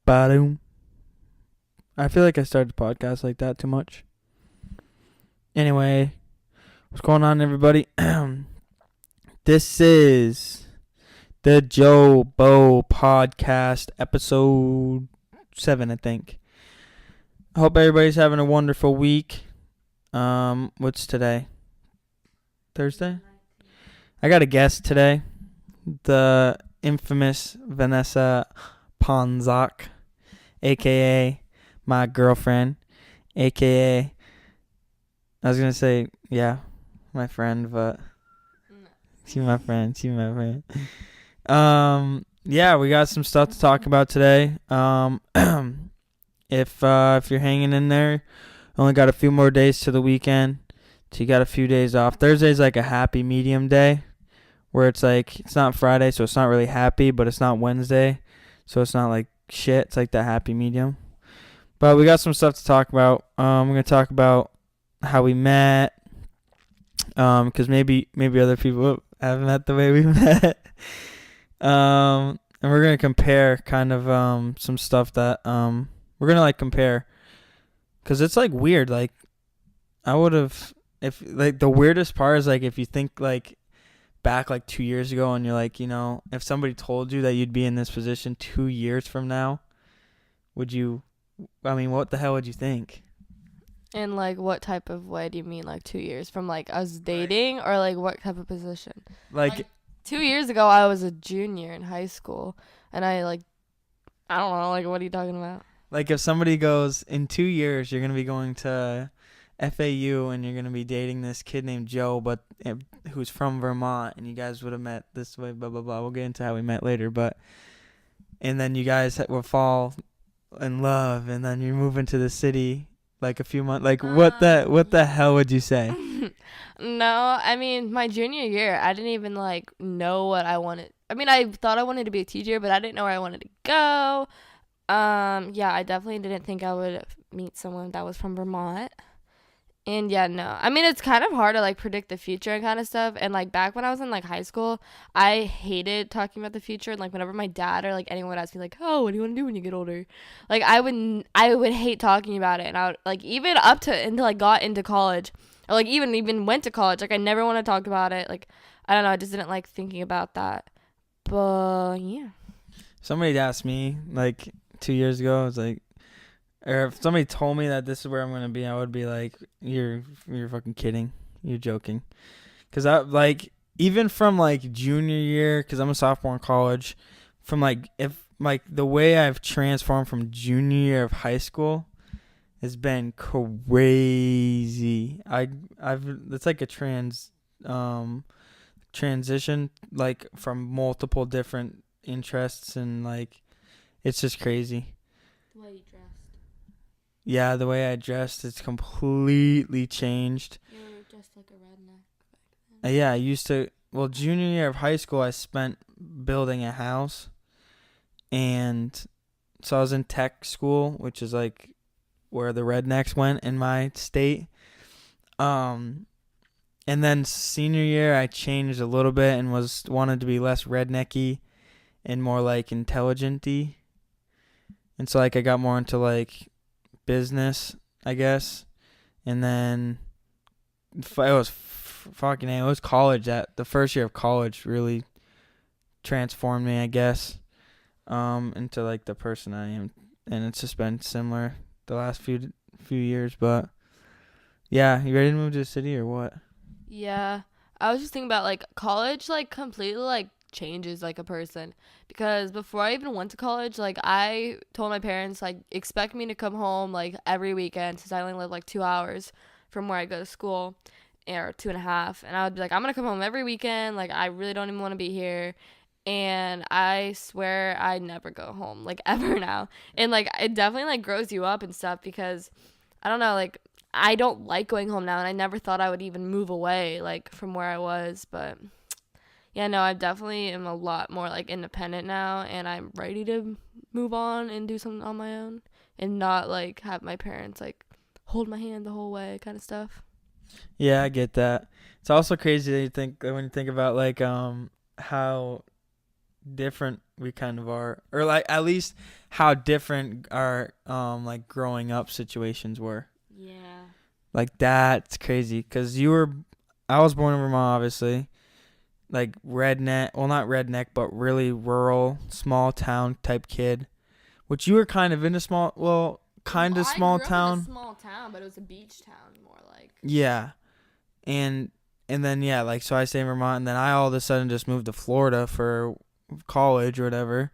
Ba-doom. I feel like I started the podcast like that too much. Anyway, what's going on, everybody? This is the Joebeau podcast, episode 7, I think. I hope everybody's having a wonderful week. What's today? Thursday? I got a guest today. The infamous Vanessa Ponzak, a.k.a. my girlfriend, a.k.a. I was going to say, yeah, my friend, but she's my friend. Yeah, we got some stuff to talk about today. If you're hanging in there, only got a few more days to the weekend, so you got a few days off. Thursday's like a happy medium day, where it's like, it's not Friday, so it's not really happy, but it's not Wednesday, so it's not like shit. It's like that happy medium. But we got some stuff to talk about. We're going to talk about how we met, because maybe other people haven't met the way we met. And we're going to compare kind of some stuff that we're going to like compare, because it's like weird. Like, I would have, if like the weirdest part is like if you think like back like 2 years ago and you're like, you know, if somebody told you that you'd be in this position 2 years from now, what the hell would you think? And like, what type of way do you mean, like 2 years from like us dating, or like what type of position? Like 2 years ago, I was a junior in high school, and I don't know, like, what are you talking about? Like if somebody goes, in 2 years you're gonna be going to FAU and you're gonna be dating this kid named Joe, but who's from Vermont, and you guys would have met this way, blah blah blah. We'll get into how we met later, but and then you guys will fall in love, and then you move into the city like a few months. Like what the hell would you say? No, I mean, my junior year, I didn't even like know what I wanted. I mean, I thought I wanted to be a teacher, but I didn't know where I wanted to go. Yeah, I definitely didn't think I would meet someone that was from Vermont. And yeah, no. I mean, it's kind of hard to like predict the future and kind of stuff. And like back when I was in like high school, I hated talking about the future. And like whenever my dad or like anyone would ask me like, "Oh, what do you want to do when you get older?" Like I would hate talking about it. And I would like, even up to until I got into college, or like even went to college, like I never want to talk about it. Like I don't know, I just didn't like thinking about that. But yeah. Somebody asked me like 2 years ago. I was like, or if somebody told me that this is where I'm gonna be, I would be like, "You're fucking kidding. You're joking." Because I like, even from like junior year, because I'm a sophomore in college, from like if like the way I've transformed from junior year of high school has been crazy. I've it's like a transition, like from multiple different interests, and like it's just crazy. The way you dressed. Yeah, the way I dressed, it's completely changed. You were just like a redneck back then. Yeah, I used to. Well, junior year of high school, I spent building a house, and so I was in tech school, which is like where the rednecks went in my state. And then senior year, I changed a little bit and wanted to be less rednecky and more like intelligent-y. And so like I got more into like business, I guess. And then it was college. That the first year of college really transformed me, I guess, into like the person I am. And it's just been similar the last few years. But yeah, you ready to move to the city or what? Yeah, I was just thinking about like college like completely like changes like a person, because before I even went to college, like I told my parents like expect me to come home like every weekend, since I only live like 2 hours from where I go to school, or 2.5, and I would be like, I'm gonna come home every weekend, like I really don't even want to be here. And I swear I never go home like ever now. And like it definitely like grows you up and stuff, because I don't know, like I don't like going home now, and I never thought I would even move away like from where I was. But yeah, no, I definitely am a lot more like independent now, and I'm ready to move on and do something on my own, and not like have my parents like hold my hand the whole way kind of stuff. Yeah, I get that. It's also crazy that you think when you think about like how different we kind of are, or like at least how different our like growing up situations were. Yeah. Like that's crazy because I was born in Vermont, obviously, like redneck, well not redneck, but really rural, small town type kid. Which you were kind of in a small, well, kind of I small grew up in a town. small town, but it was a beach town more like. Yeah, and then yeah, like so I stay in Vermont, and then I all of a sudden just moved to Florida for college or whatever,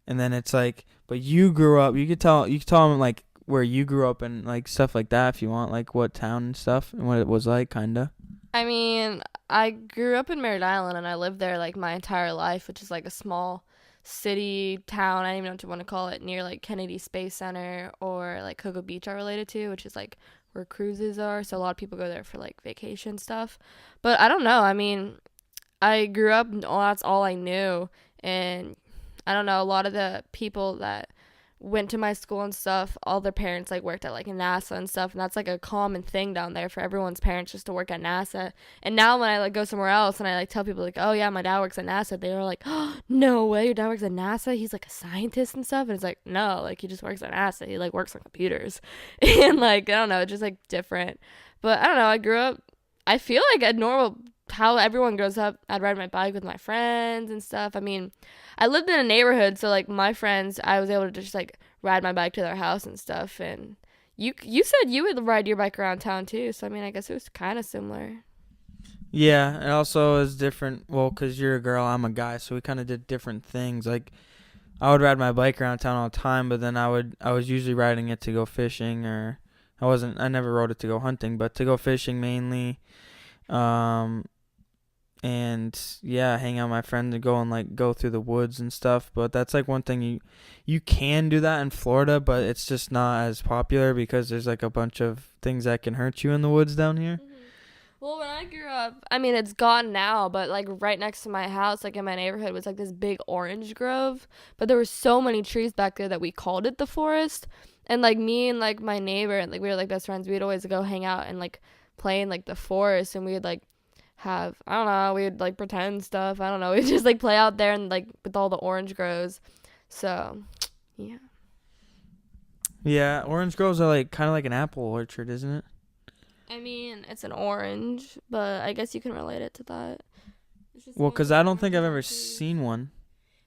and then it's like, but you grew up. You could tell them like where you grew up and like stuff like that if you want, like what town and stuff and what it was like, kinda. I mean, I grew up in Merritt Island and I lived there like my entire life, which is like a small city town. I don't even know what you want to call it, near like Kennedy Space Center or like Cocoa Beach are related to, which is like where cruises are. So a lot of people go there for like vacation stuff. But I don't know. I mean, I grew up, that's all I knew. And I don't know, a lot of the people that went to my school and stuff, all their parents like worked at like NASA and stuff, and that's like a common thing down there for everyone's parents just to work at NASA. And now when I like go somewhere else and I like tell people like, oh yeah, my dad works at NASA, they are like, oh, no way, your dad works at NASA, he's like a scientist and stuff. And it's like, no, like he just works at NASA, he like works on computers. And like I don't know, it's just like different. But I don't know, I grew up, I feel like a normal, how everyone grows up. I'd ride my bike with my friends and stuff. I mean, I lived in a neighborhood, so like my friends, I was able to just like ride my bike to their house and stuff. And you said you would ride your bike around town too, so I mean, I guess it was kind of similar. Yeah, and also it's different. Well, cause you're a girl, I'm a guy, so we kind of did different things. Like I would ride my bike around town all the time, but then I was usually riding it to go fishing, or I never rode it to go hunting, but to go fishing mainly. Um, and yeah, hang out with my friends and go and like go through the woods and stuff. But that's like one thing you can do that in Florida, but it's just not as popular because there's like a bunch of things that can hurt you in the woods down here. Well, when I grew up, I mean, it's gone now, but like right next to my house, like in my neighborhood, was like this big orange grove. But there were so many trees back there that we called it the forest. And like me and like my neighbor, and like we were like best friends, we'd always go hang out and like play in like the forest. And we'd like have, I don't know, we'd like pretend stuff. I don't know. We'd just like play out there and like with all the orange groves. So, yeah. Yeah, orange groves are like kind of like an apple orchard, isn't it? I mean, it's an orange, but I guess you can relate it to that. It's just Well, cause mostly I don't think I've oranges ever and trees. seen one.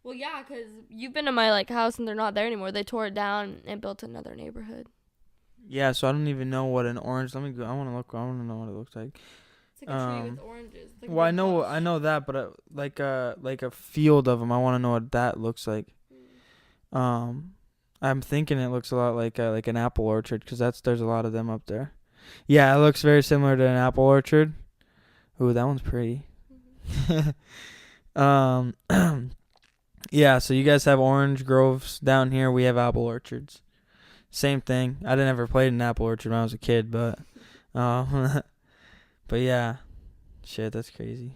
Well, yeah, because you've been to my like house and they're not there anymore. They tore it down and built another neighborhood. Yeah, so I don't even know what an orange. Let me go. I want to look. I want to know what it looks like. It's like a tree with oranges. It's like a Well, big bush. I know that, but like a field of them. I want to know what that looks like. Um, I'm thinking it looks a lot like an apple orchard because there's a lot of them up there. Yeah, it looks very similar to an apple orchard. Ooh, that one's pretty. um, yeah. So you guys have orange groves down here. We have apple orchards. Same thing. I didn't ever play in an apple orchard when I was a kid, but, but yeah, shit, that's crazy.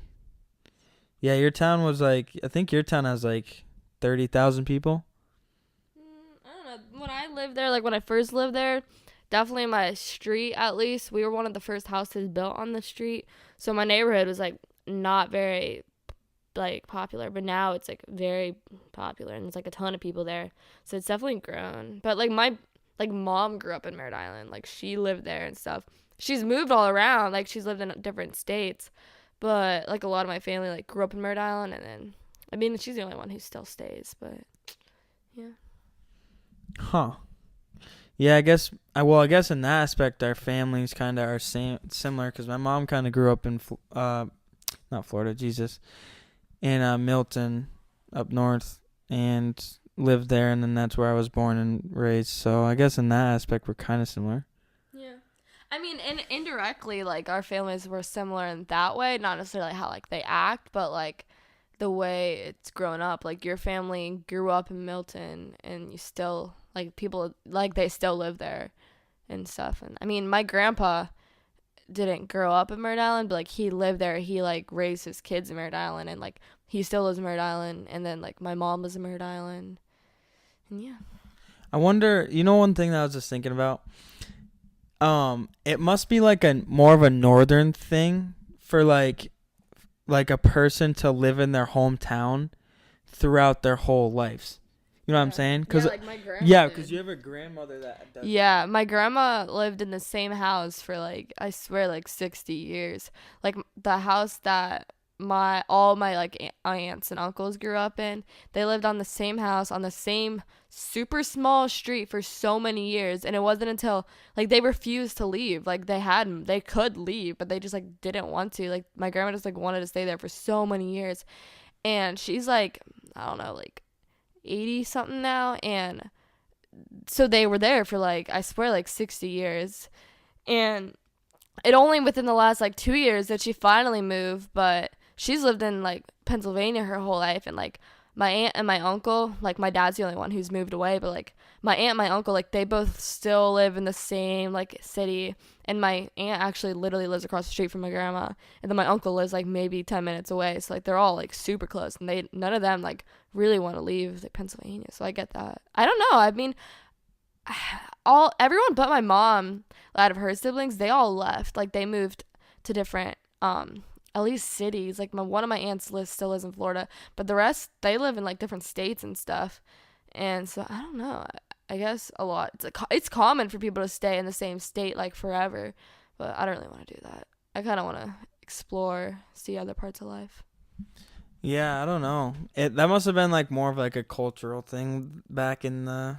Yeah, your town was like, I think your town has like 30,000 people. I don't know. When I lived there, like when I first lived there, definitely my street at least, we were one of the first houses built on the street. So my neighborhood was like not very like popular, but now it's like very popular and there's like a ton of people there. So it's definitely grown. But like my like mom grew up in Merritt Island. Like she lived there and stuff. She's moved all around. Like she's lived in different states. But like a lot of my family like grew up in Merritt Island and then I mean she's the only one who still stays, but yeah. Huh. Yeah, I guess in that aspect our families kind of are similar because my mom kind of grew up in not Florida, Jesus, in Milton up north and lived there, and then that's where I was born and raised. So I guess in that aspect we're kind of similar. Yeah. I mean, indirectly, like, our families were similar in that way. Not necessarily how, like, they act, but, like, the way it's grown up. Like, your family grew up in Milton, and you still, like, people, like, they still live there and stuff. And, I mean, my grandpa didn't grow up in Merritt Island, but, like, he lived there. He, like, raised his kids in Merritt Island, and, like, he still lives in Merritt Island. And then, like, my mom was in Merritt Island. And, yeah. I wonder, one thing that I was just thinking about, it must be like a more of a northern thing for like a person to live in their hometown throughout their whole lives. You know what I'm Yeah. saying? Yeah, Cause like my grandma yeah, did. cause you have a grandmother that does. Yeah, my grandma lived in the same house for like I swear like 60 years. Like the house that my all my like aunts and uncles grew up in, they lived on the same house on the same super small street for so many years, and it wasn't until like they refused to leave. Like they could leave, but they just like didn't want to. Like my grandma just like wanted to stay there for so many years. And she's like I don't know, like 80 something now, and so they were there for like I swear like 60 years, and it only within the last like 2 years that she finally moved. But she's lived in like Pennsylvania her whole life, and like my aunt and my uncle, like my dad's the only one who's moved away, but like my aunt and my uncle, like they both still live in the same like city. And my aunt actually literally lives across the street from my grandma, and then my uncle lives like maybe 10 minutes away. So like they're all like super close, and they none of them like really want to leave like Pennsylvania. So I get that. I don't know, I mean, all everyone but my mom out of her siblings, they all left. Like they moved to different at least cities. Like one of my aunts still lives in Florida, but the rest they live in like different states and stuff. And so I don't know, I guess a lot it's common for people to stay in the same state like forever, but I don't really want to do that. I kind of want to explore, see other parts of life. Yeah, I don't know. That must have been like more of like a cultural thing back in the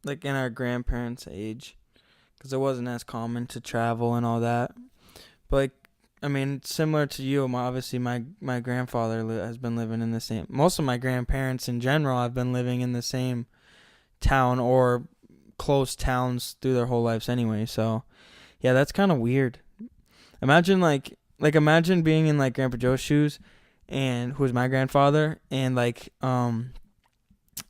like in our grandparents' age, because it wasn't as common to travel and all that. But like, I mean, similar to you, obviously my grandfather has been living in the same. Most of my grandparents in general have been living in the same town or close towns through their whole lives anyway. So yeah, that's kind of weird. Imagine imagine being in like Grandpa Joe's shoes, and who was my grandfather, and like and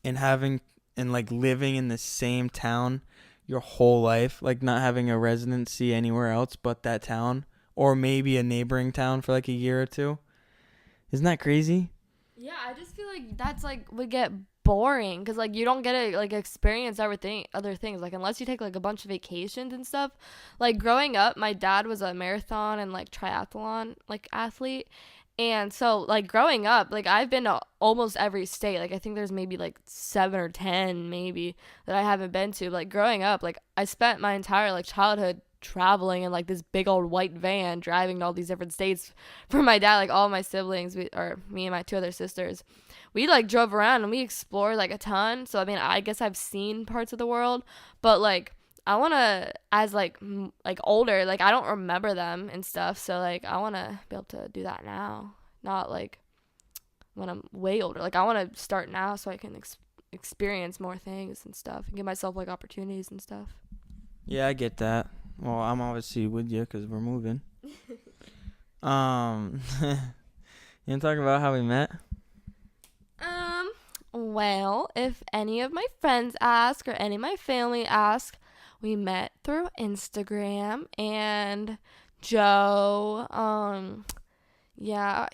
having and like living in the same town your whole life, like not having a residency anywhere else but that town, or maybe a neighboring town for like a year or two. Isn't that crazy? Yeah, I just feel like that's like would get boring because like you don't get to like experience everything other things like unless you take like a bunch of vacations and stuff. Like growing up, my dad was a marathon and like triathlon like athlete, and so like growing up, like I've been to almost every state. Like I think there's maybe like 7 or 10 maybe that I haven't been to. Like growing up, like I spent my entire like childhood traveling in like this big old white van driving to all these different states for my dad. Like all my siblings, or me and my two other sisters, we like drove around and we explored like a ton. So I mean, I guess I've seen parts of the world, but like I want to, as like like older, like I don't remember them and stuff, so like I want to be able to do that now, not like when I'm way older. Like I want to start now so I can experience more things and stuff and give myself like opportunities and stuff. Yeah, I get that. Well, I'm obviously with you because we're moving. You want to talk about how we met? Well, if any of my friends ask or any of my family ask, we met through Instagram, and Joe, yeah,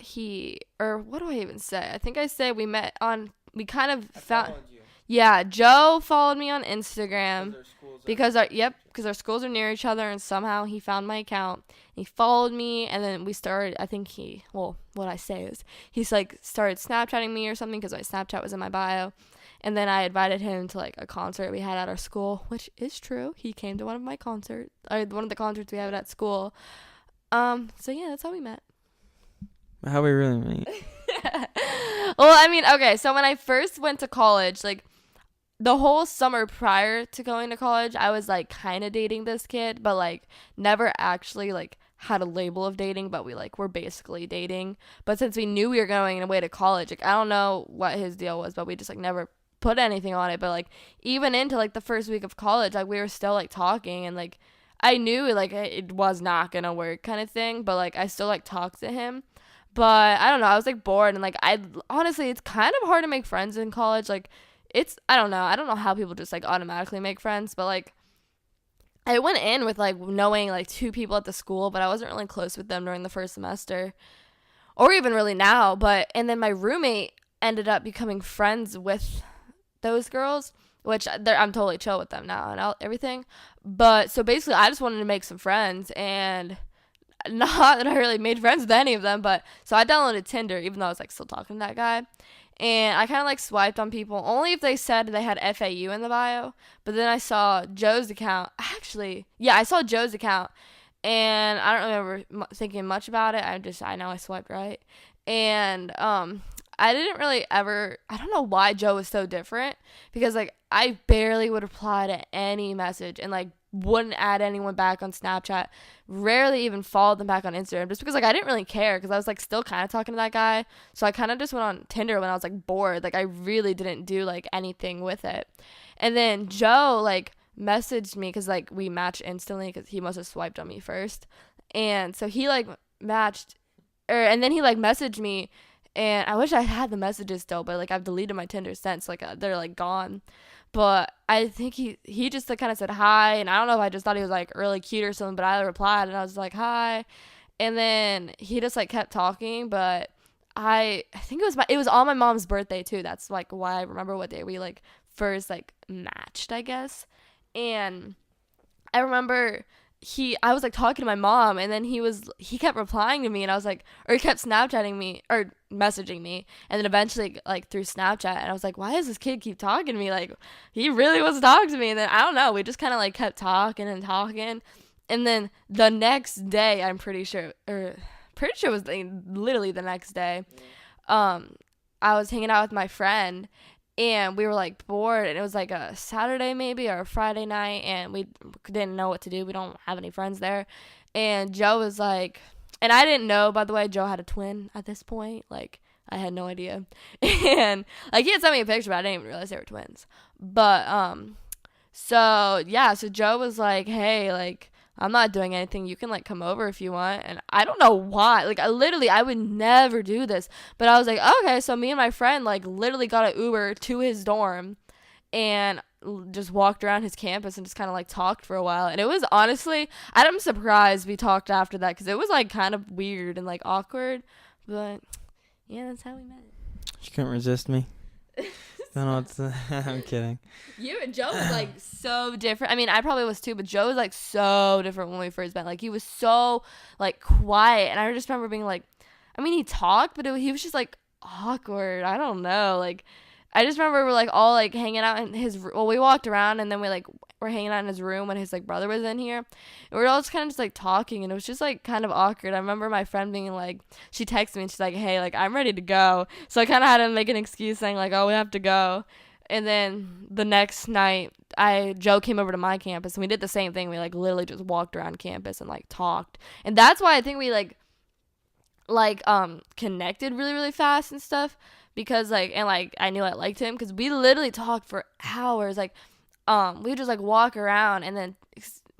or what do I even say? I think I say we kind of found, you. yeah, Joe followed me on Instagram because our schools are near each other, and somehow he found my account. He followed me, and then we started. I think what I say is he's like started Snapchatting me or something because my Snapchat was in my bio, and then I invited him to like a concert we had at our school, which is true. He came to one of the concerts we have at school. So yeah, that's how we met. How we really meet? Well, I mean, okay, so when I first went to college, like the whole summer prior to going to college, I was like kind of dating this kid, but like never actually like had a label of dating, but we like were basically dating. But since we knew we were going away to college, like I don't know what his deal was, but we just like never put anything on it. But like even into like the first week of college, like we were still like talking, and like I knew like it was not gonna work kind of thing, but like I still like talked to him. But I don't know, I was like bored, and like I honestly, it's kind of hard to make friends in college. Like I don't know how people just like automatically make friends, but like I went in with like knowing like 2 people at the school, but I wasn't really close with them during the first semester or even really now. And then my roommate ended up becoming friends with those girls, which I'm totally chill with them now and everything. But so basically I just wanted to make some friends, and not that I really made friends with any of them, but so I downloaded Tinder even though I was like still talking to that guy. And I kind of like swiped on people only if they said they had FAU in the bio. But then I saw Joe's account. Actually, yeah, I saw Joe's account, and I don't remember thinking much about it. I know I swiped right, and I didn't really ever. I don't know why Joe was so different because like I barely would reply to any message and like wouldn't add anyone back on Snapchat. Rarely even followed them back on Instagram just because like I didn't really care because I was like still kind of talking to that guy. So I kind of just went on Tinder when I was like bored. Like I really didn't do like anything with it. And then Joe like messaged me because like we matched instantly because he must have swiped on me first. And so he like matched, and then he like messaged me, and I wish I had the messages still, but like I've deleted my Tinder since, like they're like gone. But I think he just like kind of said hi, and I don't know if I just thought he was like really cute or something, but I replied and I was like hi, and then he just like kept talking, but I think it was on my mom's birthday too. That's like why I remember what day we like first like matched, I guess. And I remember I was like talking to my mom, and then he kept replying to me, and I was like, or he kept Snapchatting me or messaging me, and then eventually like through Snapchat, and I was like, why does this kid keep talking to me? Like he really wants to talk to me. And then I don't know, we just kind of like kept talking and talking, and then the next day, I'm pretty sure it was literally the next day, I was hanging out with my friend, and we were like bored, and it was like a Saturday maybe or a Friday night, and we didn't know what to do. We don't have any friends there. And Joe was like, and I didn't know, by the way, Joe had a twin at this point. Like I had no idea. And like he had sent me a picture, but I didn't even realize they were twins. But so yeah, so Joe was like, hey, like I'm not doing anything. You can like come over if you want. And I don't know why. Like I would never do this. But I was like, okay. So me and my friend like literally got an Uber to his dorm and just walked around his campus and just kind of like talked for a while. And it was honestly, I'm surprised we talked after that because it was like kind of weird and like awkward. But yeah, that's how we met. You couldn't resist me. No, I'm kidding. You and Joe was like so different. I mean, I probably was too, but Joe was like so different when we first met. Like he was so like quiet, and I just remember being like, I mean, he talked, but he was just like awkward. I don't know. Like I just remember we're like all like hanging out in his. Well, we walked around, and then we like were hanging out in his room when his like brother was in here, and we were all just kind of just like talking, and it was just like kind of awkward. I remember my friend being like, she texted me and she's like, hey, like I'm ready to go. So I kind of had to make an excuse saying like, oh, we have to go. And then the next night, Joe came over to my campus, and we did the same thing. We like literally just walked around campus and like talked, and that's why I think we like connected really really fast and stuff because like and like I knew I liked him because we literally talked for hours. Like we would just like walk around, and then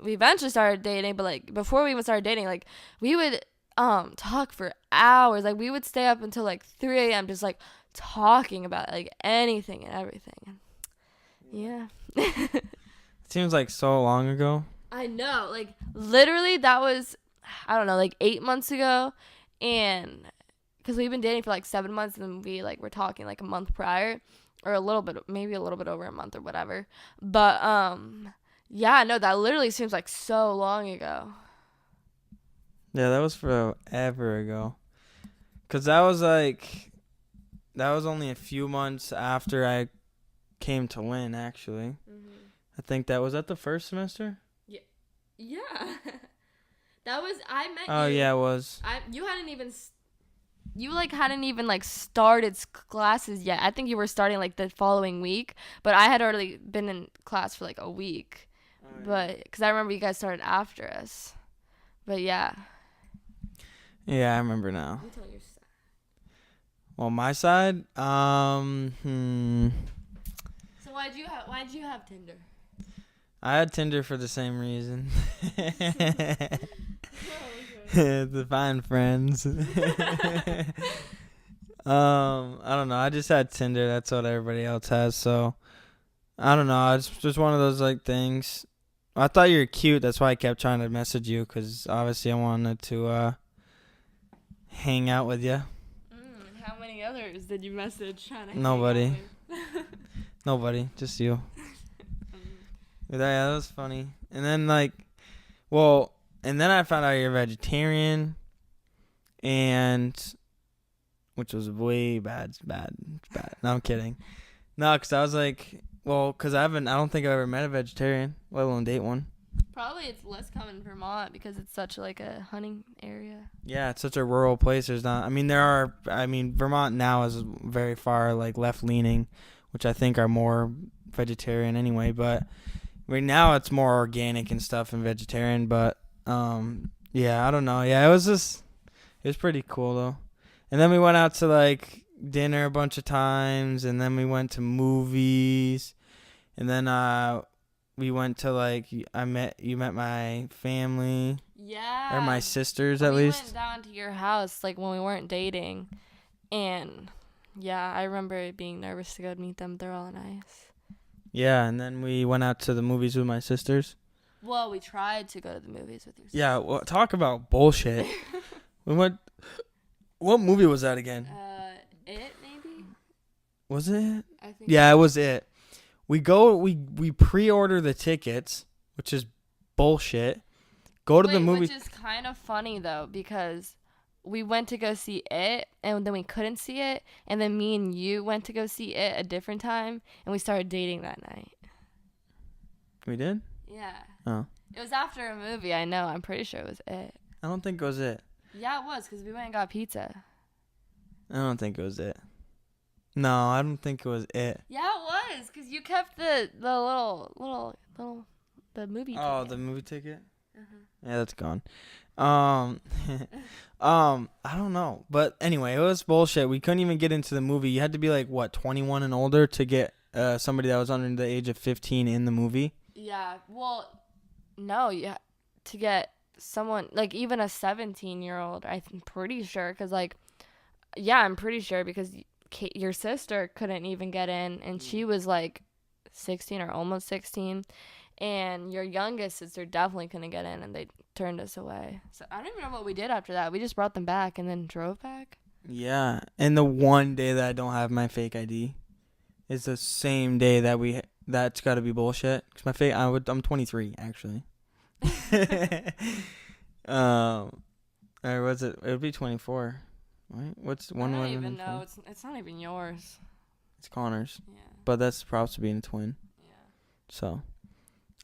we eventually started dating. But like before we even started dating, like we would talk for hours. Like we would stay up until like 3 a.m. just like talking about like anything and everything. Yeah. Seems like so long ago. I know. Like literally that was, I don't know, like 8 months ago. And because we've been dating for like 7 months, and we like were talking like a month prior, or maybe a little bit over a month or whatever. But yeah, no, that literally seems like so long ago. Yeah, that was forever ago. Cause that was only a few months after I came to Lynn. Actually, I think that was at the first semester. Yeah. That was I met you. Oh yeah, it was. You hadn't even like started classes yet. I think you were starting like the following week, but I had already been in class for like a week. Oh, yeah. But because I remember you guys started after us. But yeah. Yeah, I remember now. You tell your side. Well, my side, So why'd you have Tinder? I had Tinder for the same reason. To find friends. I don't know. I just had Tinder. That's what everybody else has. So I don't know. It's just one of those like things. I thought you were cute. That's why I kept trying to message you, because obviously I wanted to hang out with you. How many others did you message trying to Nobody. hang out with? Nobody. Just you. But yeah, that was funny. And then and then I found out you're a vegetarian, and which was way bad. It's bad. No, I'm kidding. No, because I was like, well, because I don't think I've ever met a vegetarian, let alone date one. Probably it's less common in Vermont because it's such like a hunting area. Yeah, it's such a rural place. There's not. I mean, Vermont now is very far like left leaning, which I think are more vegetarian anyway. But right now it's more organic and stuff and vegetarian. But yeah, I don't know. Yeah, it was pretty cool though. And then we went out to like dinner a bunch of times, and then we went to movies, and then we went to like you met my family. Yeah. Or my sisters, at least. We went down to your house, like, when we weren't dating. And, yeah, I remember being nervous to go meet them. They're all nice. Yeah, and then we went out to the movies with my sisters. Well, we tried to go to the movies with your sisters. Yeah, well, talk about bullshit. We went... What movie was that again? It, maybe? Was it? I think Yeah, it was It. We pre-order the tickets, which is bullshit. Go to the movie. Which is kind of funny, though, because we went to go see It, and then we couldn't see it, and then me and you went to go see It a different time, and we started dating that night. We did? Yeah. Oh. It was after a movie, I know. I'm pretty sure it was It. I don't think it was It. Yeah, it was, because we went and got pizza. I don't think it was It. No, I don't think it was It. Yeah, it was, because you kept the little the movie ticket. Oh, the movie ticket? Uh-huh. Yeah, that's gone. I don't know. But anyway, it was bullshit. We couldn't even get into the movie. You had to be like, what, 21 and older to get somebody that was under the age of 15 in the movie? Yeah, well, no, yeah, to get someone, like, even a 17-year-old, I'm pretty sure, because, like, yeah, I'm pretty sure, because your sister couldn't even get in, and she was, like, 16 or almost 16, and your youngest sister definitely couldn't get in, and they turned us away. So I don't even know what we did after that. We just brought them back and then drove back. Yeah, and the one day that I don't have my fake ID is the same day that that's got to be bullshit. Cause I'm 23 actually. Or was it? It would be 24. Right? What's one? I don't even know. It's not even yours. It's Connor's. Yeah. But that's props to being a twin. Yeah. So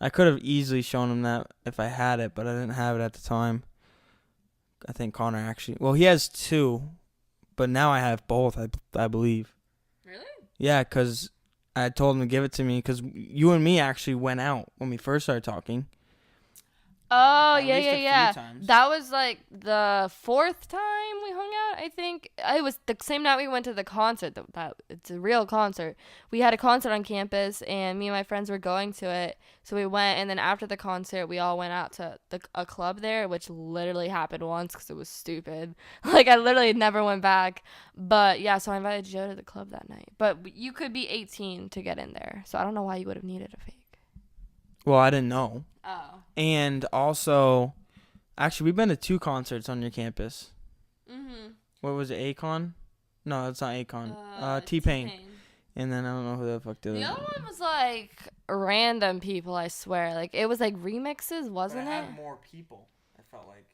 I could have easily shown him that if I had it, but I didn't have it at the time. I think Connor actually. Well, he has two, but now I have both. I believe. Really? Yeah, because I told him to give it to me because you and me actually went out when we first started talking. Oh, At yeah, least yeah, a few yeah. times. That was like the fourth time we hung out, I think. It was the same night we went to the concert. It's a real concert. We had a concert on campus, and me and my friends were going to it. So we went, and then after the concert, we all went out to a club there, which literally happened once because it was stupid. Like, I literally never went back. But, yeah, so I invited Joe to the club that night. But you could be 18 to get in there, so I don't know why you would have needed a fake. Well, I didn't know. Oh. And also, actually, we've been to two concerts on your campus. Mm-hmm. What was it, Akon? No, it's not Akon. T-Pain. And then I don't know who the fuck did it. The other one was like random people, I swear. Like, it was like remixes, wasn't it? more people, I felt like.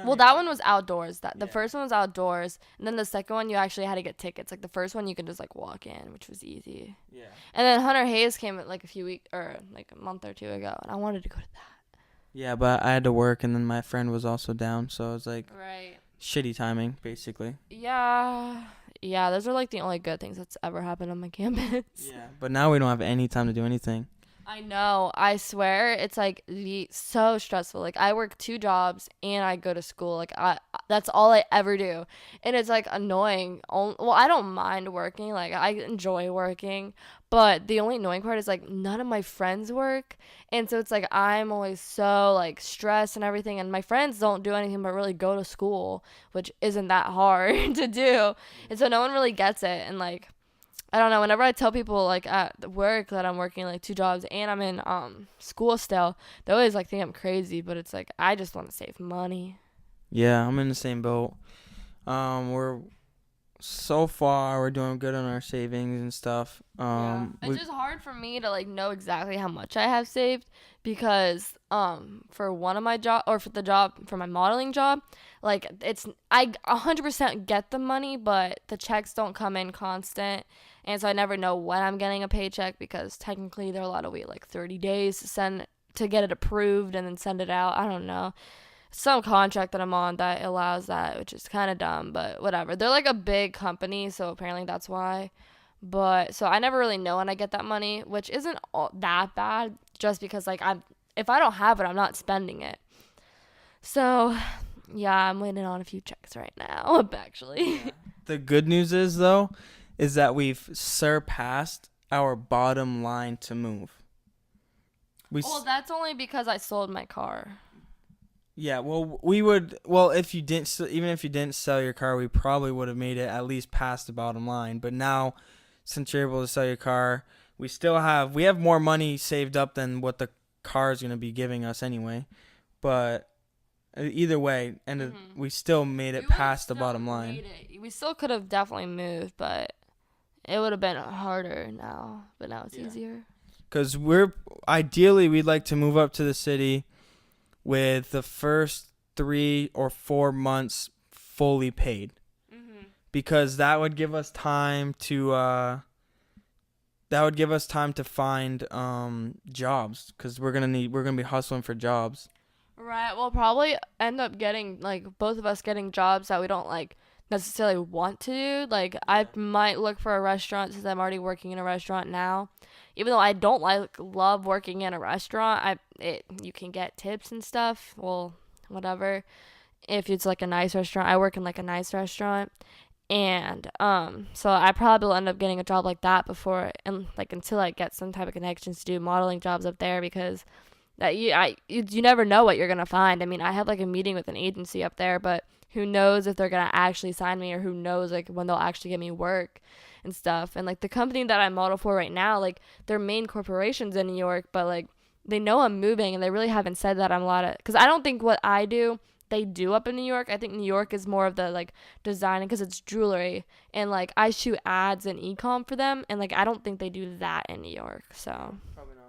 Well, that one was outdoors. The Yeah. first one was outdoors, and then the second one you actually had to get tickets. Like, the first one you could just like walk in, which was easy. Yeah. And then Hunter Hayes came like a few weeks or like a month or two ago, and I wanted to go to that. Yeah, but I had to work, and then my friend was also down, so it was like Right. shitty timing, basically. Yeah. Yeah, those are like the only good things that's ever happened on my campus. Yeah. But now we don't have any time to do anything. I know. I swear, it's like so stressful. Like, I work 2 jobs and I go to school. Like, that's all I ever do, and it's like annoying. Well, I don't mind working. Like, I enjoy working, but the only annoying part is like none of my friends work, and so it's like I'm always so like stressed and everything. And my friends don't do anything but really go to school, which isn't that hard to do, and so no one really gets it. And like, I don't know, whenever I tell people, like, at work that I'm working, like, 2 jobs and I'm in school still, they always, like, think I'm crazy, but it's, like, I just want to save money. Yeah, I'm in the same boat. so far we're doing good on our savings and stuff. Yeah. It's just hard for me to like know exactly how much I have saved because for one of my job or for the job for my modeling job, like it's I 100% get the money, but the checks don't come in constant. And so I never know when I'm getting a paycheck because technically they're allowed to wait like 30 days to get it approved and then send it out. I don't know. Some contract that I'm on that allows that, which is kind of dumb, but whatever. They're like a big company, so apparently that's why. But so I never really know when I get that money, which isn't that bad just because like I'm if I don't have it, I'm not spending it. So, yeah, I'm waiting on a few checks right now, actually. Yeah. The good news is though is that we've surpassed our bottom line to move. Well, that's only because I sold my car. Yeah, well, we would. Well, if you didn't, even if you didn't sell your car, we probably would have made it at least past the bottom line. But now, since you're able to sell your car, we have more money saved up than what the car is going to be giving us anyway. But either way, we still made it past the bottom line. We still could have definitely moved, but it would have been harder now. But now it's easier. Because we'd like to move up to the city with the first 3 or 4 months fully paid, because that would give us time to find jobs, because we're gonna be hustling for jobs. Right. We'll probably end up getting like both of us getting jobs that we don't like necessarily want to do. Like I might look for a restaurant since I'm already working in a restaurant now. Even though I don't love working in a restaurant, you can get tips and stuff. Well, whatever. If it's like a nice restaurant, I work in like a nice restaurant, and so I probably will end up getting a job like that before and like until I get some type of connections to do modeling jobs up there because that you never know what you're gonna find. I mean, I have like a meeting with an agency up there, but who knows if they're gonna actually sign me or who knows like when they'll actually give me work and stuff. And like the company that I model for right now, like their main corporation's in New York, but like they know I'm moving and they really haven't said that I'm allowed to, because I don't think what I do they do up in New York. I think New York is more of the like designing because it's jewelry and like I shoot ads and e-com for them, and like I don't think they do that in New York. So probably not.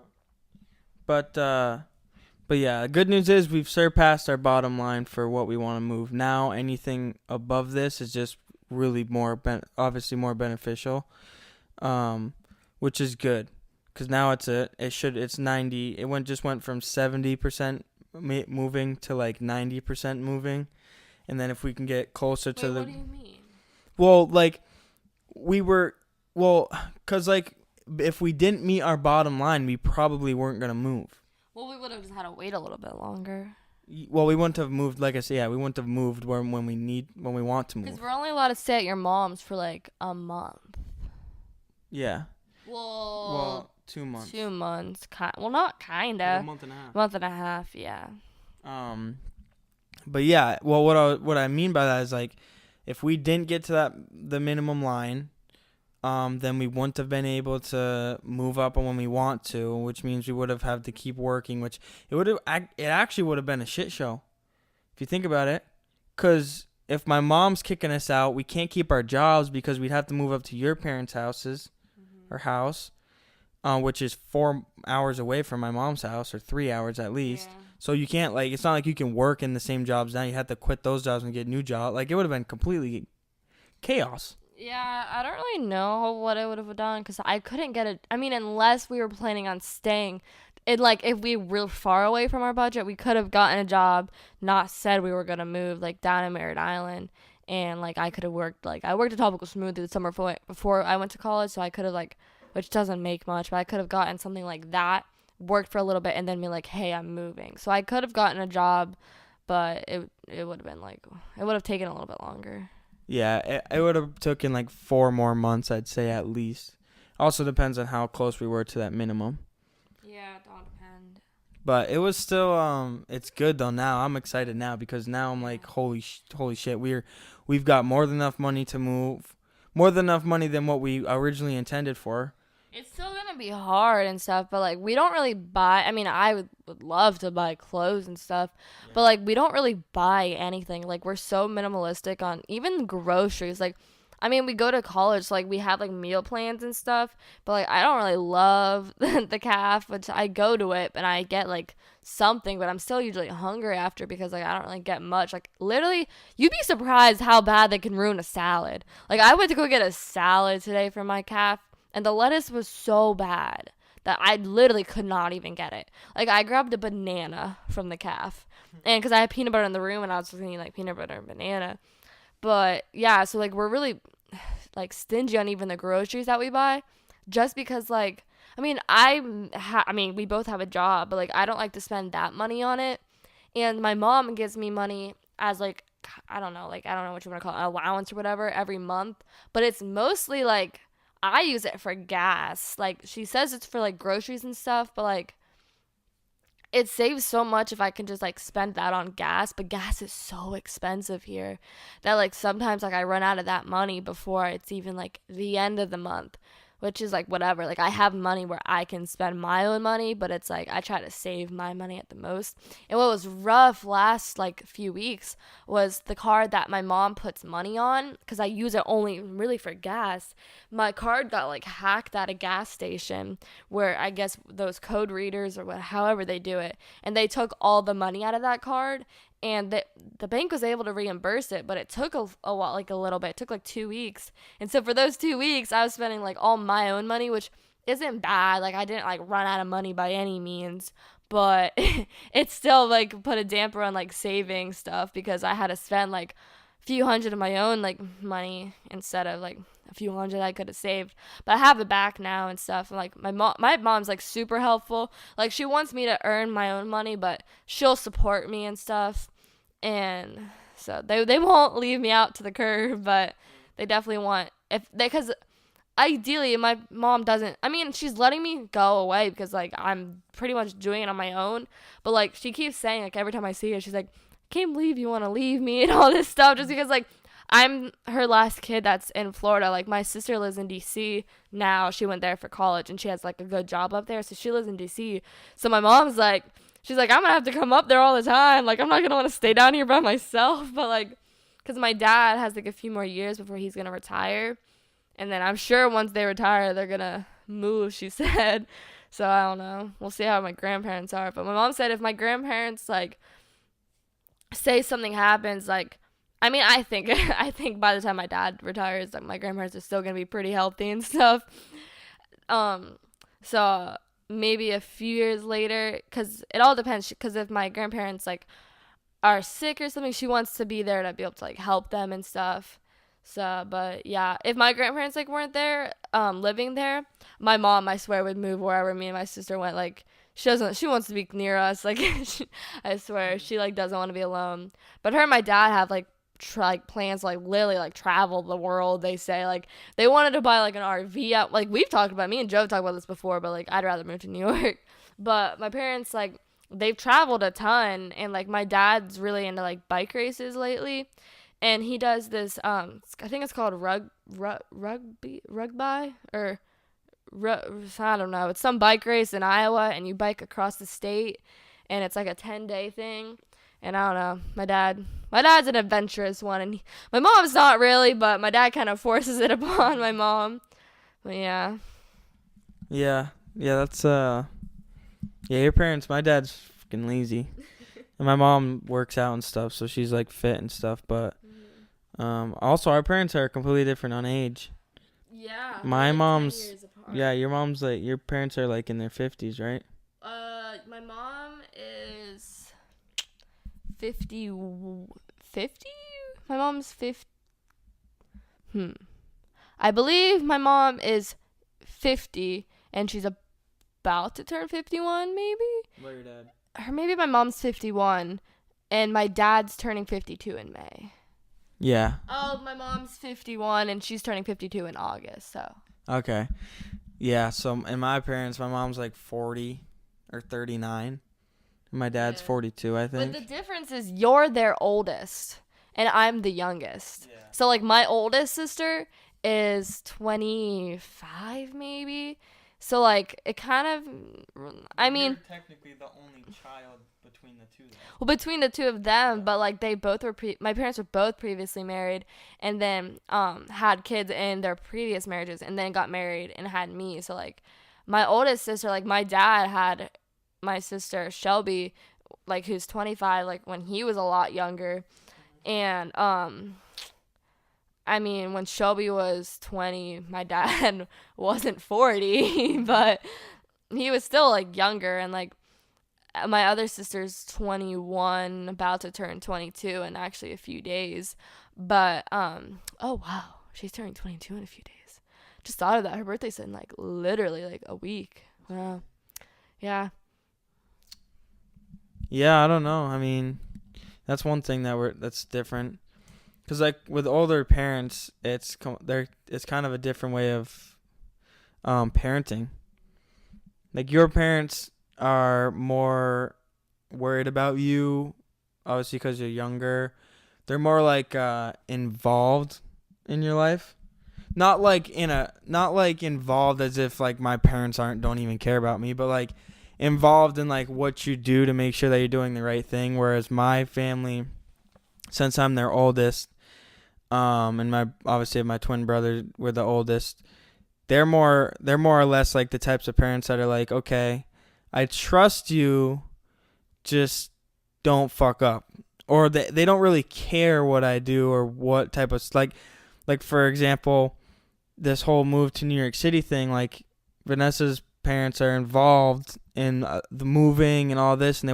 But yeah, the good news is we've surpassed our bottom line for what we want to move. Now anything above this is just really obviously more beneficial, which is good, because now it's 90. It went from 70% moving to like 90% moving, and then if we can get closer to the. What do you mean? Well, like because like if we didn't meet our bottom line, we probably weren't gonna move. Well, we would have just had to wait a little bit longer. Well, we wouldn't have moved, like I said, we wouldn't have moved when we want to move. Because we're only allowed to stay at your mom's for like a month. Yeah. Well, 2 months. 2 months. Well, not kinda. Like a month and a half. Month and a half, yeah. But yeah, well, what I mean by that is like, if we didn't get to the minimum line, then we wouldn't have been able to move up when we want to, which means we would have had to keep working, which it actually would have been a shit show if you think about it, because if my mom's kicking us out, we can't keep our jobs because we'd have to move up to your parents' house, which is 4 hours away from my mom's house, or 3 hours at least. Yeah. So you can't it's not like you can work in the same jobs now. You have to quit those jobs and get a new job. Like it would have been completely chaos. Yeah, I don't really know what I would have done because I couldn't get it. I mean, unless we were planning on staying. If we were far away from our budget, we could have gotten a job, not said we were going to move, like, down in Merritt Island. And, like, I could have worked, like, I worked at Topical Smoothie the summer before I went to college, so I could have, like, which doesn't make much, but I could have gotten something like that, worked for a little bit, and then be like, hey, I'm moving. So I could have gotten a job, but it would have been, like, it would have taken a little bit longer. Yeah, it would have taken like 4 more months, I'd say, at least. Also depends on how close we were to that minimum. Yeah, it all depends. But it was still it's good though. Now I'm excited now because now I'm like holy shit, we've got more than enough money to move, more than enough money than what we originally intended for. It's still gonna be hard and stuff, but like we don't really buy. I mean, I would love to buy clothes and stuff, but like we don't really buy anything. Like we're so minimalistic on even groceries. Like I mean, we go to college, so, like, we have, like, meal plans and stuff, but, like, I don't really love the calf, which I go to it, and I get, like, something, but I'm still usually hungry after because, like, I don't really get much. Like, literally, you'd be surprised how bad they can ruin a salad. Like, I went to go get a salad today for my calf, and the lettuce was so bad that I literally could not even get it. Like, I grabbed a banana from the calf, and because I had peanut butter in the room, and I was just eating, like, peanut butter and banana. But yeah, so like we're really like stingy on even the groceries that we buy, just because like I mean we both have a job, but like I don't like to spend that money on it, and my mom gives me money as like I don't know what you want to call it, allowance or whatever every month, but it's mostly like I use it for gas. Like she says it's for like groceries and stuff, but like it saves so much if I can just like spend that on gas, but gas is so expensive here that like sometimes like I run out of that money before it's even like the end of the month, which is like whatever. Like I have money where I can spend my own money, but it's like I try to save my money at the most. And what was rough last like few weeks was the card that my mom puts money on, because I use it only really for gas. My card got like hacked at a gas station where I guess those code readers or however they do it, and they took all the money out of that card, and the bank was able to reimburse it, but it took a while, like a little bit. It took like 2 weeks. And so for those 2 weeks, I was spending like all my own money, which isn't bad. Like I didn't like run out of money by any means, but it still like put a damper on like saving stuff because I had to spend like a few hundred of my own like money instead of like a few hundred I could have saved. But I have it back now and stuff. And like my mom's like super helpful. Like she wants me to earn my own money, but she'll support me and stuff. And so they won't leave me out to the curb, but they definitely want, if they, because ideally my mom doesn't, I mean she's letting me go away because like I'm pretty much doing it on my own, but like she keeps saying like every time I see her she's like, I can't believe you want to leave me and all this stuff, just because like I'm her last kid that's in Florida. Like my sister lives in DC now. She went there for college and she has like a good job up there, so she lives in DC. So my mom's like, she's like, I'm gonna have to come up there all the time. Like, I'm not gonna want to stay down here by myself. But like, because my dad has like a few more years before he's gonna retire, and then I'm sure once they retire, they're gonna move. She said. So I don't know. We'll see how my grandparents are. But my mom said if my grandparents like say something happens, like, I mean, I think I think by the time my dad retires, like my grandparents are still gonna be pretty healthy and stuff. Um, so maybe a few years later, because it all depends, because if my grandparents like are sick or something, she wants to be there to be able to like help them and stuff. So but yeah, if my grandparents like weren't there living there, my mom I swear would move wherever me and my sister went. Like she wants to be near us. Like I swear she like doesn't want to be alone. But her and my dad have like like plans to, like literally like travel the world. They say like they wanted to buy like an RV out, like we've talked about, me and Joe talked about this before, but like I'd rather move to New York. But my parents like they've traveled a ton, and like my dad's really into like bike races lately, and he does this I think it's called rugby or I don't know, it's some bike race in Iowa, and you bike across the state, and it's like a 10-day thing. And I don't know, my dad's an adventurous one, and my mom's not really, but my dad kind of forces it upon my mom. But yeah. Yeah, that's yeah, your parents. My dad's fucking lazy, and my mom works out and stuff, so she's like fit and stuff. But also our parents are completely different on age. Yeah. My like mom's 10 years apart. Yeah, your parents are like in their 50s, right? My mom is 50. My mom's 50. I believe my mom is 50 and she's about to turn 51, maybe? What, your dad? Maybe my mom's 51 and my dad's turning 52 in May. Yeah. Oh, my mom's 51 and she's turning 52 in August, so. Okay. Yeah, so and my mom's like 40 or 39. And my dad's 42, I think. But the difference is you're their oldest and I'm the youngest. Yeah. So like my oldest sister is 25 maybe. So like it kind of, I But you're mean, technically the only child between the two, though. well, between the two of them, Yeah. but like they both were my parents were both previously married, and then had kids in their previous marriages, and then got married and had me. So like my oldest sister, like my dad had my sister Shelby, like who's 25, like when he was a lot younger, and I mean, when Shelby was 20, my dad wasn't 40, but he was still like younger. And like my other sister's 21, about to turn 22 in actually a few days. But, oh wow, she's turning 22 in a few days. Just thought of that. Her birthday's in like literally like a week. Wow. Yeah. Yeah, I don't know. I mean, that's one thing that's different. Cause like with older parents, it's kind of a different way of parenting. Like your parents are more worried about you, obviously because you're younger. They're more like involved in your life. Not like involved as if like my parents aren't don't even care about me, but like involved in like what you do to make sure that you're doing the right thing. Whereas my family, since I'm their oldest, and my twin brother were the oldest, they're more or less like the types of parents that are like, okay, I trust you, just don't fuck up. Or they don't really care what I do or what type of like for example, this whole move to New York City thing, like Vanessa's parents are involved in the moving and all this, and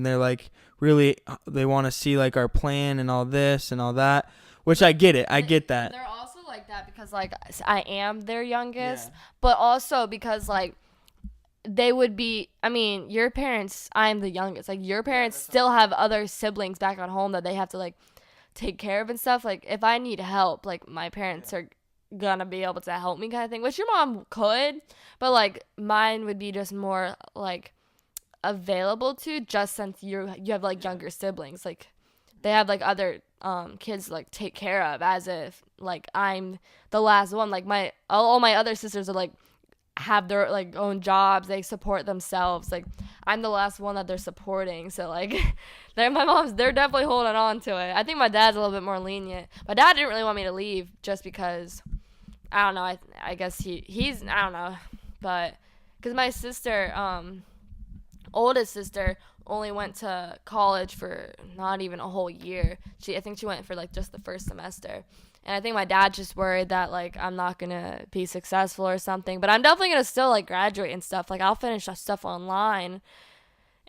they're like really they want to see like our plan and all this and all that, which I get it. I get that. They're also like that because like I am their youngest, Yeah. but also because like they would be, I mean, your parents, I'm the youngest. Like your parents still have other siblings back at home that they have to like take care of and stuff. Like if I need help, like my parents are gonna be able to help me kind of thing, which your mom could, but like mine would be just more like available to, just since you have like younger siblings. Like they have like other kids to, like take care of, as if like I'm the last one. Like my all my other sisters are like have their like own jobs, they support themselves. Like I'm the last one that they're supporting, so like they're definitely holding on to it. I think my dad's a little bit more lenient. My dad didn't really want me to leave just because I don't know, I guess he's I don't know, but because my sister oldest sister only went to college for not even a whole year. I think she went for like just the first semester. And I think my dad just worried that like I'm not gonna be successful or something. But I'm definitely gonna still like graduate and stuff. Like I'll finish stuff online,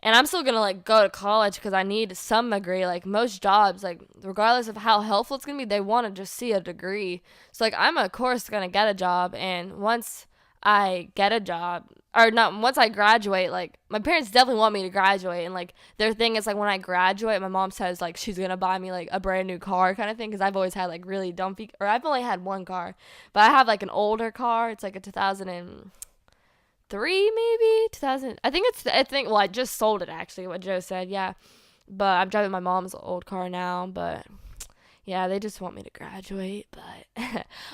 and I'm still gonna like go to college because I need some degree. Like most jobs, like regardless of how helpful it's gonna be, they want to just see a degree. So like I'm of course gonna get a job, and once I get a job, or not, once I graduate, like my parents definitely want me to graduate, and like their thing is like when I graduate, my mom says like she's gonna buy me like a brand new car kind of thing, because I've always had like really dumpy, or I've only had one car, but I have like an older car. It's like a 2003 maybe 2000. Well, I just sold it actually. What Joe said, yeah, but I'm driving my mom's old car now, but. Yeah, they just want me to graduate, but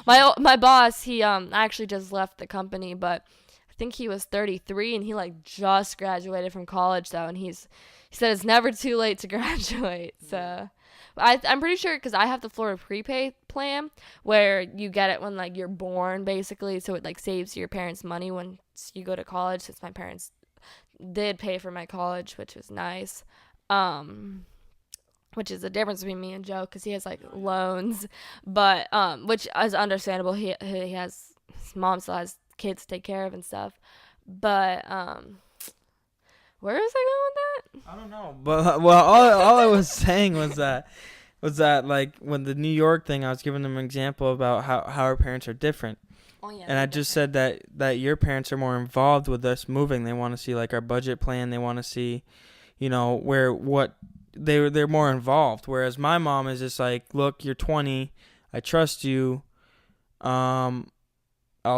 my boss, he actually just left the company, but I think he was 33 and he like just graduated from college though, and he said it's never too late to graduate. So I'm pretty sure because I have the Florida prepay plan where you get it when like you're born basically, so it like saves your parents money once you go to college. Since my parents did pay for my college, which was nice. Which is the difference between me and Joe, because he has like loans, but which is understandable. He has, his mom still has kids to take care of and stuff, but where was I going with I don't know, but well, all I was saying was that like when the New York thing, I was giving them an example about how our parents are different. that? Oh yeah, And I just said that your parents are more involved with us moving. They want to see like our budget plan. They want to see, where what they're more involved. Whereas my mom is just like, look, you're 20. I trust you. I'll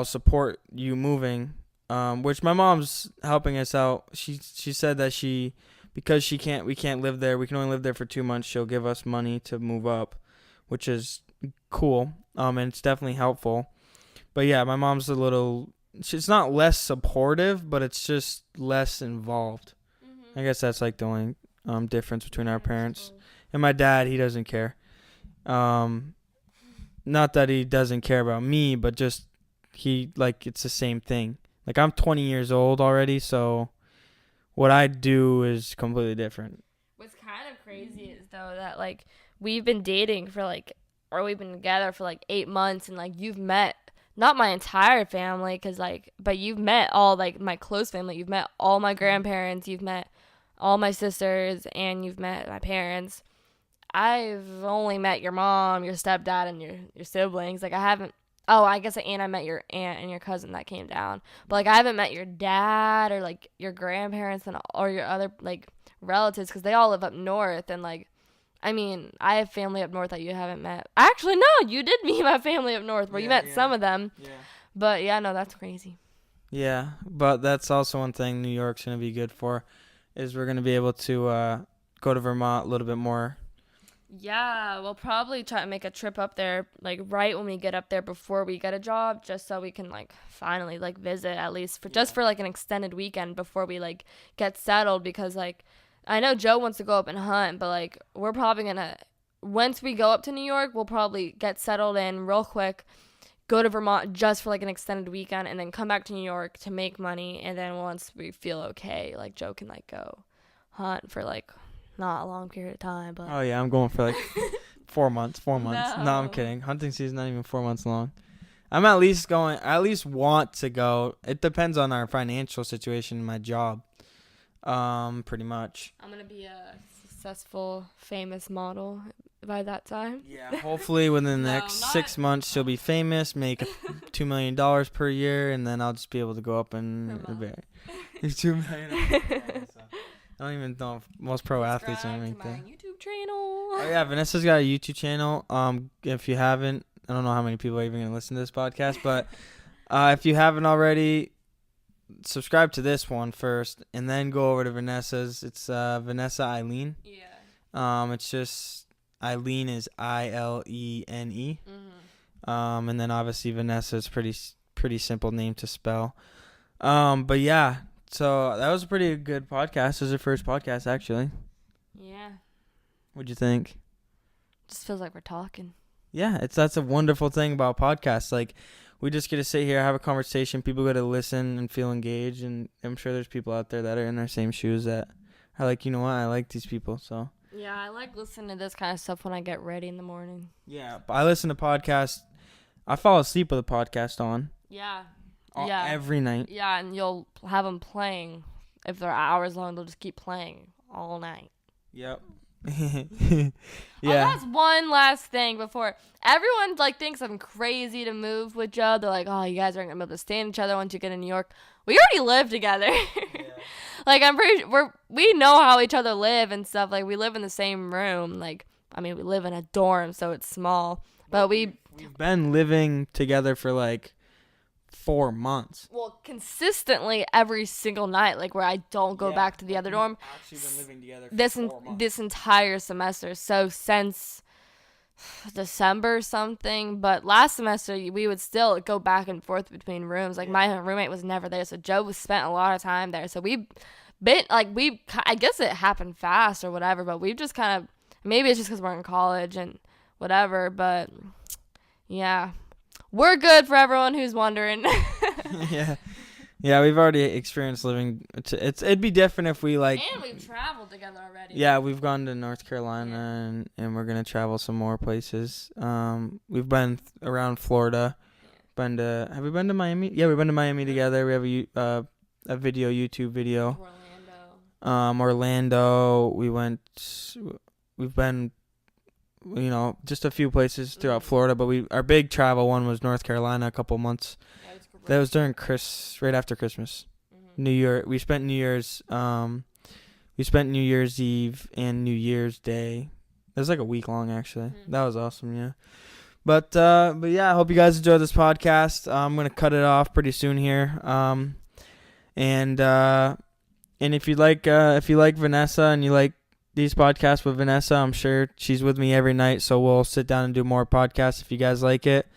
support you moving. Which my mom's helping us out. She said that because we can't live there. We can only live there for 2 months. She'll give us money to move up, which is cool. And it's definitely helpful. But yeah, my mom's a little it's not less supportive, but it's just less involved. I guess that's like the only difference between our parents. And my dad, he doesn't care. Not that he doesn't care about me, but just it's the same thing. Like, I'm 20 years old already, so what I do is completely different. What's kind of crazy is, though, that, like, we've been dating or we've been together for, like, 8 months, and, like, you've met, not my entire family, but you've met all, like, my close family. You've met all my grandparents. You've met all my sisters, and you've met my parents. I've only met your mom, your stepdad, and your siblings. Like, I haven't. Oh, I guess I met your aunt and your cousin that came down. But, like, I haven't met your dad or, like, your grandparents or your other, like, relatives, because they all live up north. And, like, I mean, I have family up north that you haven't met. Actually, no, you did meet my family up north, where you met some of them. Yeah. But, yeah, no, that's crazy. Yeah, but that's also one thing New York's going to be good for, is we're going to be able to go to Vermont a little bit more. Yeah, we'll probably try to make a trip up there, like, right when we get up there before we get a job, just so we can, like, finally, like, visit at least for like, an extended weekend before we, like, get settled, because, like, I know Joe wants to go up and hunt, but, like, we're probably gonna, once we go up to New York, we'll probably get settled in real quick, go to Vermont just for, like, an extended weekend, and then come back to New York to make money, and then once we feel okay, like, Joe can, like, go hunt for, like, not a long period of time, but... Oh, yeah, I'm going for, like, 4 months. No, I'm kidding. Hunting season's not even 4 months long. I at least want to go. It depends on our financial situation and my job, pretty much. I'm going to be a successful, famous model by that time. Yeah, hopefully within the next 6 months, she'll be famous, make $2 million per year, and then I'll just be able to go up and... $2 million. I don't even know if most pro athletes are like that. My YouTube channel. Oh yeah, Vanessa's got a YouTube channel. If you haven't, I don't know how many people are even gonna listen to this podcast, but if you haven't already, subscribe to this one first, and then go over to Vanessa's. It's Vanessa Eileen. Yeah. It's just Eileen is Ilene. Mm-hmm. And then obviously Vanessa's pretty simple name to spell. But yeah. So that was a pretty good podcast. It was our first podcast, actually. Yeah. What'd you think? Just feels like we're talking. Yeah, that's a wonderful thing about podcasts. Like, we just get to sit here, have a conversation. People get to listen and feel engaged, and I'm sure there's people out there that are in our same shoes that are like, you know what, I like these people. So yeah, I like listening to this kind of stuff when I get ready in the morning. Yeah, I listen to podcasts. I fall asleep with a podcast on. Yeah. Every night. Yeah, and you'll have them playing. If they're hours long, they'll just keep playing all night. Yep. Yeah. Oh, that's one last thing before everyone, like, thinks I'm crazy to move with Joe. They're like, oh, you guys aren't gonna be able to stand each other once you get in New York. We already live together. Yeah. Like, I'm pretty sure we know how each other live and stuff. Like, we live in the same room. Like, I mean, we live in a dorm, so it's small. But we've been living together for, like, 4 months. Well, consistently every single night, like, where I don't go back to the other dorm. Actually been living together for 4 months. This entire semester. So since December something, but last semester we would still go back and forth between rooms. Like, my roommate was never there, so Joe spent a lot of time there. So I guess it happened fast or whatever, but we've just kind of, maybe it's just because we're in college and whatever, but yeah. We're good, for everyone who's wondering. Yeah, we've already experienced living. It'd be different if we, like... And we've traveled together already. Yeah, we've gone to North Carolina, and we're going to travel some more places. We've been around Florida. Have we been to Miami? Yeah, we've been to Miami together. We have a YouTube video. Orlando. We've been... just a few places throughout Florida, but our big travel one was North Carolina a couple months. Yeah, that was during right after Christmas. Mm-hmm. New Year. We spent New Year's Eve and New Year's Day. It was like a week long, actually. Mm-hmm. That was awesome, yeah. But yeah, I hope you guys enjoyed this podcast. I'm gonna cut it off pretty soon here. And if you like Vanessa and you like these podcasts with Vanessa, I'm sure she's with me every night, so we'll sit down and do more podcasts if you guys like it.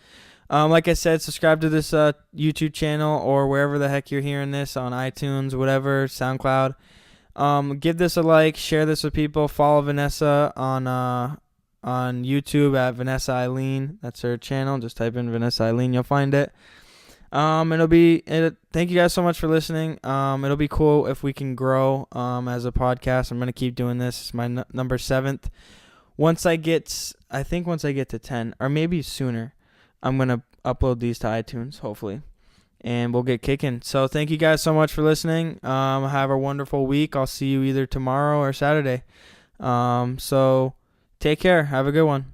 Like I said, subscribe to this YouTube channel or wherever the heck you're hearing this, on iTunes, whatever, SoundCloud. Give this a like, share this with people. Follow Vanessa on YouTube at Vanessa Eileen. That's her channel. Just type in Vanessa Eileen, you'll find it. Thank you guys so much for listening. It'll be cool if we can grow as a podcast. I'm gonna keep doing this. It's my number 7th. I think once I get to 10, or maybe sooner, I'm gonna upload these to iTunes, hopefully, and we'll get kicking. So thank you guys so much for listening. Have a wonderful week. I'll see you either tomorrow or Saturday. So take care. Have a good one.